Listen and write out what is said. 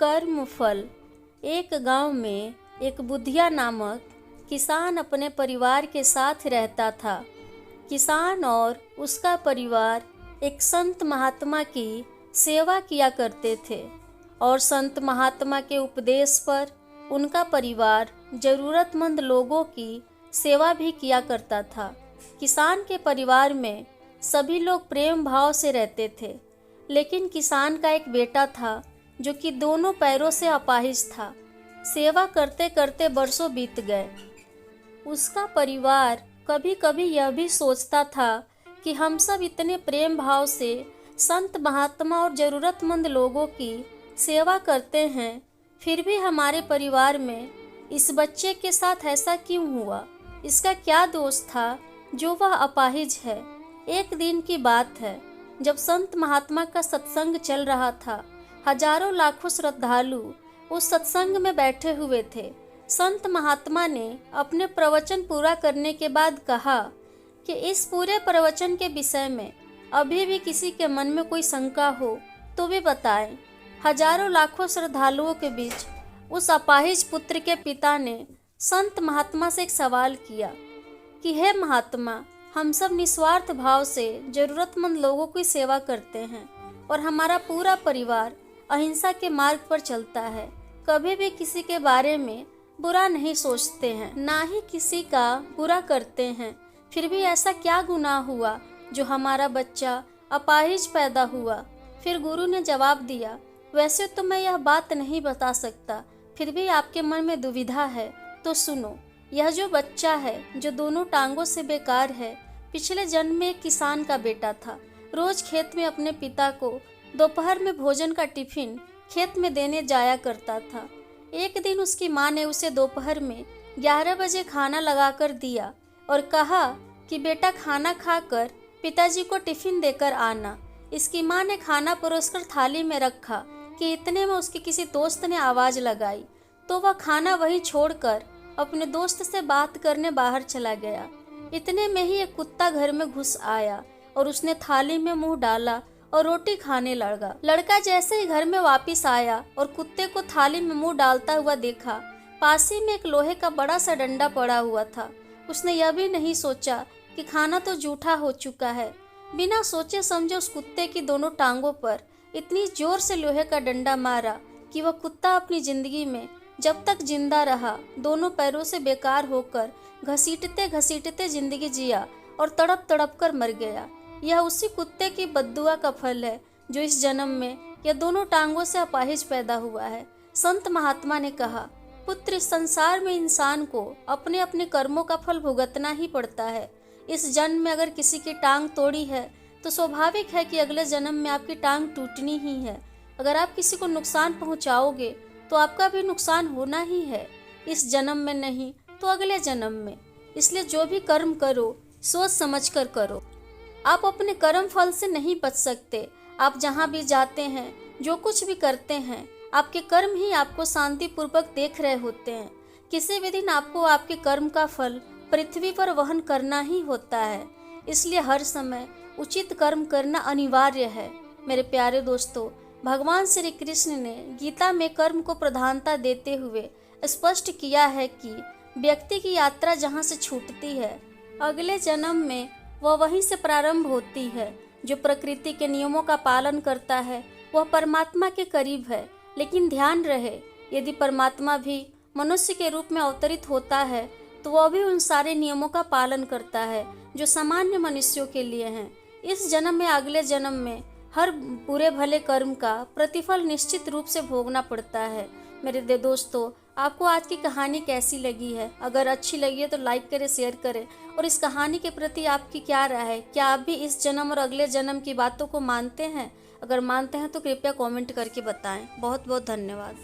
कर्मफल। एक गांव में एक बुधिया नामक किसान अपने परिवार के साथ रहता था। किसान और उसका परिवार एक संत महात्मा की सेवा किया करते थे और संत महात्मा के उपदेश पर उनका परिवार जरूरतमंद लोगों की सेवा भी किया करता था। किसान के परिवार में सभी लोग प्रेम भाव से रहते थे, लेकिन किसान का एक बेटा था जो कि दोनों पैरों से अपाहिज था। सेवा करते करते बरसों बीत गए। उसका परिवार कभी कभी यह भी सोचता था कि हम सब इतने प्रेम भाव से संत महात्मा और ज़रूरतमंद लोगों की सेवा करते हैं, फिर भी हमारे परिवार में इस बच्चे के साथ ऐसा क्यों हुआ? इसका क्या दोष था जो वह अपाहिज है? एक दिन की बात है, जब संत महात्मा का सत्संग चल रहा था। हजारों लाखों श्रद्धालु उस सत्संग में बैठे हुए थे। संत महात्मा ने अपने प्रवचन पूरा करने के बाद कहा कि इस पूरे प्रवचन के विषय में अभी भी किसी के मन में कोई शंका हो तो भी बताएं। हजारों लाखों श्रद्धालुओं के बीच उस अपाहिज पुत्र के पिता ने संत महात्मा से एक सवाल किया कि हे महात्मा, हम सब निस्वार्थ भाव से जरूरतमंद लोगों की सेवा करते हैं और हमारा पूरा परिवार अहिंसा के मार्ग पर चलता है। कभी भी किसी के बारे में बुरा नहीं सोचते हैं, ना ही किसी का बुरा करते हैं। फिर भी ऐसा क्या गुनाह हुआ जो हमारा बच्चा अपाहिज पैदा हुआ? फिर गुरु ने जवाब दिया, वैसे तो मैं यह बात नहीं बता सकता, फिर भी आपके मन में दुविधा है तो सुनो। यह जो बच्चा है जो दोनों टांगों से बेकार है, पिछले जन्म में एक किसान का बेटा था। रोज खेत में अपने पिता को दोपहर में भोजन का टिफिन खेत में देने जाया करता था। एक दिन उसकी माँ ने उसे दोपहर में 11 बजे खाना लगाकर दिया और कहा कि बेटा खाना खाकर पिताजी को टिफिन देकर आना। इसकी माँ ने खाना परोसकर थाली में रखा कि इतने में उसके किसी दोस्त ने आवाज़ लगाई तो वह खाना वहीं छोड़कर अपने दोस्त से बात करने बाहर चला गया। इतने में ही एक कुत्ता घर में घुस आया और उसने थाली में मुंह डाला और रोटी खाने लगा। लड़का जैसे ही घर में वापस आया और कुत्ते को थाली में मुंह डालता हुआ देखा, पास ही में एक लोहे का बड़ा सा डंडा पड़ा हुआ था। उसने यह भी नहीं सोचा कि खाना तो जूठा हो चुका है। बिना सोचे समझे उस कुत्ते की दोनों टांगों पर इतनी जोर से लोहे का डंडा मारा कि वह कुत्ता अपनी जिंदगी में जब तक जिंदा रहा दोनों पैरों से बेकार होकर घसीटते घसीटते जिंदगी जिया और तड़प तड़प कर मर गया। यह उसी कुत्ते की बद्दुआ का फल है जो इस जन्म में यह दोनों टांगों से अपाहिज पैदा हुआ है। संत महात्मा ने कहा, पुत्र, इस संसार में इंसान को अपने अपने कर्मों का फल भुगतना ही पड़ता है। इस जन्म में अगर किसी की टांग तोड़ी है तो स्वाभाविक है कि अगले जन्म में आपकी टांग टूटनी ही है। अगर आप किसी को नुकसान पहुंचाओगे तो आपका भी नुकसान होना ही है, इस जन्म में नहीं तो अगले जन्म में। इसलिए जो भी कर्म करो सोच समझ कर करो। आप अपने कर्म फल से नहीं बच सकते। आप जहाँ भी जाते हैं, जो कुछ भी करते हैं, आपके कर्म ही आपको शांति पूर्वक देख रहे होते हैं। किसी भी दिन आपको आपके कर्म का फल पृथ्वी पर वहन करना ही होता है। इसलिए हर समय उचित कर्म करना अनिवार्य है। मेरे प्यारे दोस्तों, भगवान श्री कृष्ण ने गीता में कर्म को प्रधानता देते हुए स्पष्ट किया है कि व्यक्ति की यात्रा जहाँ से छूटती है, अगले जन्म में वह वहीं से प्रारंभ होती है। जो प्रकृति के नियमों का पालन करता है वह परमात्मा के करीब है। लेकिन ध्यान रहे, यदि परमात्मा भी मनुष्य के रूप में अवतरित होता है तो वह भी उन सारे नियमों का पालन करता है जो सामान्य मनुष्यों के लिए हैं। इस जन्म में अगले जन्म में हर बुरे भले कर्म का प्रतिफल निश्चित रूप से भोगना पड़ता है। मेरे दोस्तों, आपको आज की कहानी कैसी लगी है? अगर अच्छी लगी है तो लाइक करें, शेयर करें। और इस कहानी के प्रति आपकी क्या राय है? क्या आप भी इस जन्म और अगले जन्म की बातों को मानते हैं? अगर मानते हैं तो कृपया कमेंट करके बताएं। बहुत बहुत धन्यवाद।